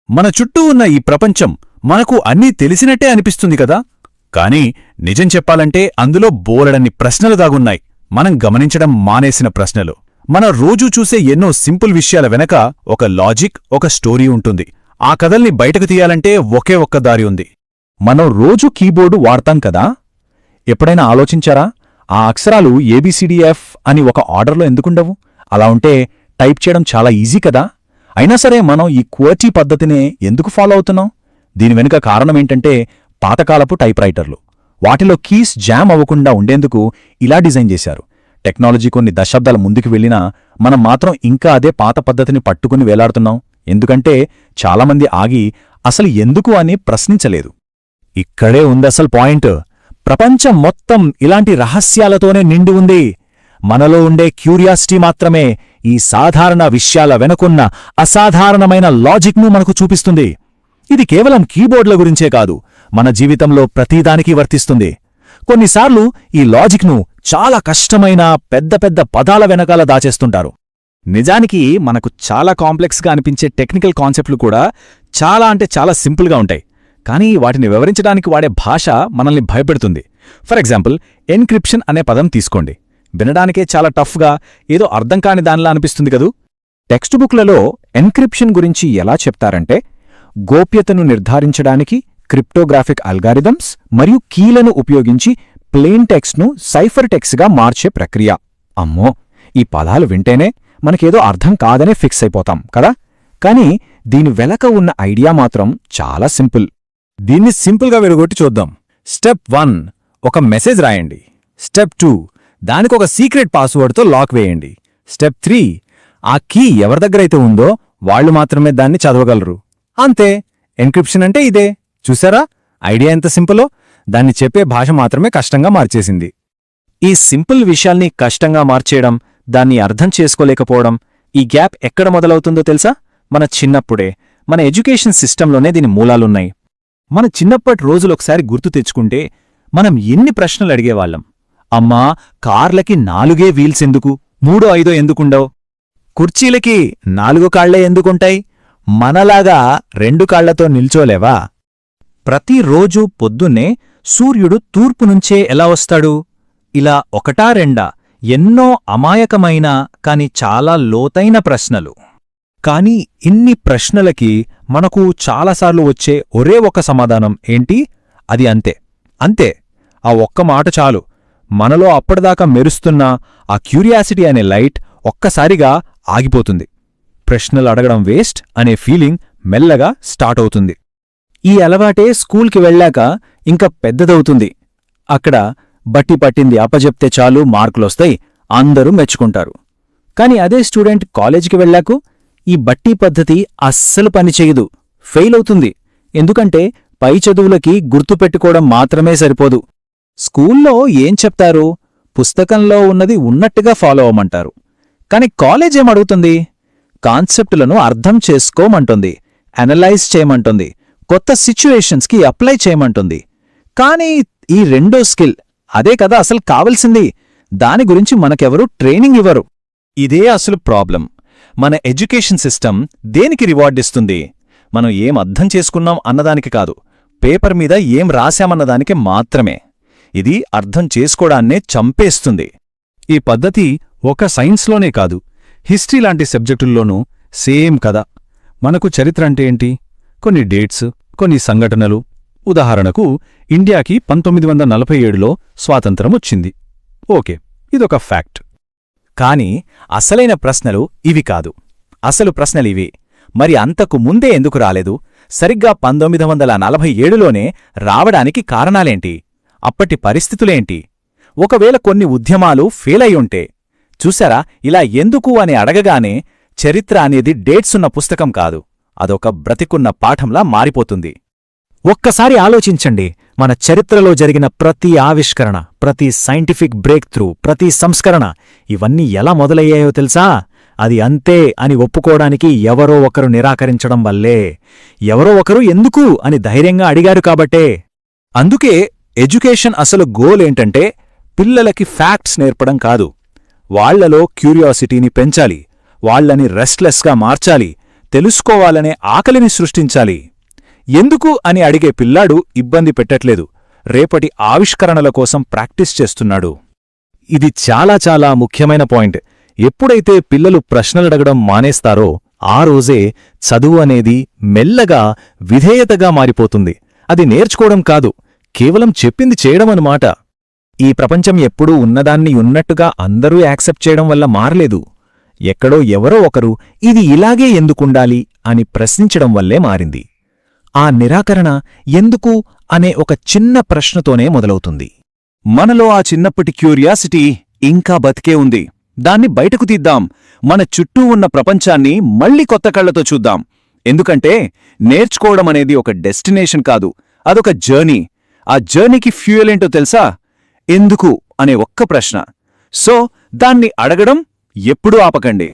మన చుట్టూ ఉన్న ఈ ప్రపంచం మనకు అన్నీ తెలిసినట్టే అనిపిస్తుంది కదా. కాని నిజం చెప్పాలంటే అందులో బోలెడన్ని ప్రశ్నలు దాగున్నాయి, మనం గమనించడం మానేసిన ప్రశ్నలు. మనం రోజూ చూసే ఎన్నో సింపుల్ విషయాల వెనక ఒక లాజిక్, ఒక స్టోరీ ఉంటుంది. ఆ కథల్ని బయటకు తీయాలంటే ఒకే ఒక్క దారి ఉంది. మనం రోజూ కీబోర్డు వాడతాం కదా, ఎప్పుడైనా ఆలోచించారా ఆ అక్షరాలు ఏబిసిడిఎఫ్ అని ఒక ఆర్డర్లో ఎందుకుండవు? అలా ఉంటే టైప్ చేయడం చాలా ఈజీ కదా. అయినా సరే మనం ఈ క్వర్టీ పద్ధతినే ఎందుకు ఫాలో అవుతున్నాం? దీని వెనుక కారణమేంటంటే పాతకాలపు టైప్రైటర్లు. వాటిలో కీస్ జామ్ అవ్వకుండా ఉండేందుకు ఇలా డిజైన్ చేశారు. టెక్నాలజీ కొన్ని దశాబ్దాల ముందుకు వెళ్ళినా మనం మాత్రం ఇంకా అదే పాత పద్ధతిని పట్టుకుని వేలాడుతున్నాం. ఎందుకంటే చాలామంది ఆగి అసలు ఎందుకు అని ప్రశ్నించలేదు. ఇక్కడే ఉందసలు పాయింట్. ప్రపంచం మొత్తం ఇలాంటి రహస్యాలతోనే నిండి ఉంది. మనలో ఉండే క్యూరియాసిటీ మాత్రమే ఈ సాధారణ విషయాల వెనుకున్న అసాధారణమైన లాజిక్ను మనకు చూపిస్తుంది. ఇది కేవలం కీబోర్డ్ల గురించే కాదు, మన జీవితంలో ప్రతిదానికి వర్తిస్తుంది. కొన్నిసార్లు ఈ లాజిక్ను చాలా కష్టమైన పెద్ద పెద్ద పదాల వెనకాల దాచేస్తుంటారు. నిజానికి మనకు చాలా కాంప్లెక్స్గా అనిపించే టెక్నికల్ కాన్సెప్ట్లు కూడా చాలా సింపుల్గా ఉంటాయి. కానీ వాటిని వివరించడానికి వాడే భాష మనల్ని భయపెడుతుంది. ఫర్ ఎగ్జాంపుల్, ఎన్క్రిప్షన్ అనే పదం తీసుకోండి. వినడానికే చాలా టఫ్గా, ఏదో అర్థం కాని దానిలా అనిపిస్తుంది కదూ. టెక్స్ట్ బుక్లలో ఎన్క్రిప్షన్ గురించి ఎలా చెప్తారంటే, గోప్యతను నిర్ధారించడానికి క్రిప్టోగ్రాఫిక్ అల్గారిథమ్స్ మరియు కీలను ఉపయోగించి ప్లెయిన్ టెక్స్ట్ను సైఫర్ టెక్స్ట్గా మార్చే ప్రక్రియ. అమ్మో, ఈ పదాలు వింటేనే మనకేదో అర్థం కాదనే ఫిక్స్ అయిపోతాం కదా. కానీ దీని వెనక ఉన్న ఐడియా మాత్రం చాలా సింపుల్. దీన్ని సింపుల్గా విడగొట్టి చూద్దాం. స్టెప్ 1, ఒక మెసేజ్ రాయండి. స్టెప్ 2, దానికొక సీక్రెట్ పాస్వర్డ్తో లాక్ వేయండి. స్టెప్ 3, ఆ కీ ఎవరి దగ్గరైతే ఉందో వాళ్లు మాత్రమే దాన్ని చదవగలరు. అంతే. ఎన్క్రిప్షన్ అంటే ఇదే. చూసారా ఐడియా ఎంత సింపులో? దాన్ని చెప్పే భాష మాత్రమే కష్టంగా మార్చేసింది. ఈ సింపుల్ విషయాల్ని కష్టంగా మార్చేయడం, దాన్ని అర్థం చేసుకోలేకపోవడం, ఈ గ్యాప్ ఎక్కడ మొదలవుతుందో తెలుసా? మన చిన్నప్పుడే, మన ఎడ్యుకేషన్ సిస్టంలోనే దీని మూలాలున్నాయి. మన చిన్నప్పటి రోజులొకసారి గుర్తు తెచ్చుకుంటే మనం ఎన్ని ప్రశ్నలు అడిగేవాళ్ళం. అమ్మా, కార్లకి 4 వీల్స్ ఎందుకు, 3, 5 ఎందుకుండవు? కుర్చీలకి 4 కాళ్లే ఎందుకుంటాయి? మనలాగా 2 కాళ్లతో నిల్చోలేవా? ప్రతిరోజూ పొద్దున్నే సూర్యుడు తూర్పునుంచే ఎలా వస్తాడు? ఇలా 1, 2 ఎన్నో అమాయకమైన కాని చాలా లోతైన ప్రశ్నలు. కాని ఇన్ని ప్రశ్నలకి మనకు చాలాసార్లు వచ్చే ఒరే ఒక సమాధానం ఏంటి? అది అంతే. ఆ ఒక్క మాట చాలు. మనలో అప్పటిదాకా మెరుస్తున్న ఆ క్యూరియాసిటీ అనే లైట్ ఒక్కసారిగా ఆగిపోతుంది. ప్రశ్నలు అడగడం వేస్ట్ అనే ఫీలింగ్ మెల్లగా స్టార్ట్ అవుతుంది. ఈ అలవాటే స్కూల్కి వెళ్ళాక ఇంకా పెద్దదవుతుంది. అక్కడ బట్టి పట్టింది అప్పజెప్తే చాలు, మార్కులొస్తాయి, అందరూ మెచ్చుకుంటారు. కాని అదే స్టూడెంట్ కాలేజీకి వెళ్ళాకు ఈ బట్టి పద్ధతి అస్సలు పనిచేయదు, ఫెయిల్ అవుతుంది. ఎందుకంటే పై చదువులకి గుర్తుపెట్టుకోవడం మాత్రమే సరిపోదు. స్కూల్లో ఏం చెప్తారు? పుస్తకంలో ఉన్నది ఉన్నట్టుగా ఫాలో అవ్వమంటారు. కాని కాలేజ్ ఏమడుగుతుంది? కాన్సెప్టులను అర్థం చేసుకోమంటుంది, అనలైజ్ చేయమంటుంది, కొత్త సిచ్యువేషన్స్కి అప్లై చేయమంటుంది. కానీ ఈ రెండో స్కిల్, అదే కదా అసలు కావలసింది. దాని గురించి మనకెవరూ ట్రైనింగ్ ఇవ్వరు. ఇదే అసలు ప్రాబ్లం. మన ఎడ్యుకేషన్ సిస్టమ్ దేనికి రివార్డ్ ఇస్తుంది? మనం ఏం అర్థం చేసుకున్నాం అన్నదానికి కాదు, పేపర్ మీద ఏం రాశామన్నదానికి మాత్రమే. ఇది అర్థం చేసుకోడాన్నే చంపేస్తుంది. ఈ పద్ధతి ఒక సైన్స్లోనే కాదు, హిస్టరీ లాంటి సబ్జెక్టుల్లోనూ సేమ్ కదా. మనకు చరిత్ర అంటే ఏంటి? కొన్ని డేట్స్, కొన్ని సంఘటనలు. ఉదాహరణకు, ఇండియాకి 1947లో స్వాతంత్రం వచ్చింది. ఓకే, ఇదొక ఫ్యాక్ట్. కాని అసలైన ప్రశ్నలు ఇవి కాదు. అసలు ప్రశ్నలివి. మరి అంతకు ముందే ఎందుకు రాలేదు? సరిగ్గా 1947లోనే రావడానికి కారణాలేంటి? అప్పటి పరిస్థితులేంటి? ఒకవేళ కొన్ని ఉద్యమాలు ఫెయిలయ్యుంటే? చూసారా, ఇలా ఎందుకు అని అడగగానే చరిత్ర అనేది డేట్సున్న పుస్తకం కాదు, అదొక బ్రతికున్న పాఠంలా మారిపోతుంది. ఒక్కసారి ఆలోచించండి. మన చరిత్రలో జరిగిన ప్రతి ఆవిష్కరణ, ప్రతి సైంటిఫిక్ బ్రేక్ త్రూ, ప్రతి సంస్కరణ, ఇవన్నీ ఎలా మొదలయ్యాయో తెలుసా? అది అంతే అని ఒప్పుకోవడానికి ఎవరో ఒకరు నిరాకరించడం వల్లే. ఎవరో ఒకరు ఎందుకు అని ధైర్యంగా అడిగారు కాబట్టే. అందుకే ఎడ్యుకేషన్ అసలు గోల్ ఏంటంటే పిల్లలకి ఫ్యాక్ట్స్ నేర్పడం కాదు, వాళ్లలో క్యూరియాసిటీని పెంచాలి, వాళ్లని రెస్ట్లెస్గా మార్చాలి, తెలుసుకోవాలనే ఆకలిని సృష్టించాలి. ఎందుకు అని అడిగే పిల్లాడు ఇబ్బంది పెట్టట్లేదు, రేపటి ఆవిష్కరణల కోసం ప్రాక్టీస్ చేస్తున్నాడు. ఇది చాలా చాలా ముఖ్యమైన పాయింట్. ఎప్పుడైతే పిల్లలు ప్రశ్నలడగడం మానేస్తారో ఆ రోజే చదువు అనేది మెల్లగా విధేయతగా మారిపోతుంది. అది నేర్చుకోవడం కాదు, కేవలం చెప్పింది చేయడమన్నమాట. ఈ ప్రపంచం ఎప్పుడూ ఉన్నదాన్ని ఉన్నట్టుగా అందరూ యాక్సెప్ట్ చేయడం వల్ల మారలేదు. ఎక్కడో ఎవరో ఒకరు ఇది ఇలాగే ఎందుకుండాలి అని ప్రశ్నించడం వల్లే మారింది. ఆ నిరాకరణ ఎందుకు అనే ఒక చిన్న ప్రశ్నతోనే మొదలవుతుంది. మనలో ఆ చిన్నప్పటి క్యూరియాసిటీ ఇంకా బతికే ఉంది. దాన్ని బయటకు తీద్దాం. మన చుట్టూ ఉన్న ప్రపంచాన్ని మళ్లీ కొత్త కళ్లతో చూద్దాం. ఎందుకంటే నేర్చుకోవడమనేది ఒక డెస్టినేషన్ కాదు, అదొక జర్నీ. ఆ జర్నీకి ఫ్యూయల్ ఏంటో తెలుసా? ఎందుకు అనే ఒక్క ప్రశ్న. సో దాన్ని అడగడం ఎప్పుడూ ఆపకండి.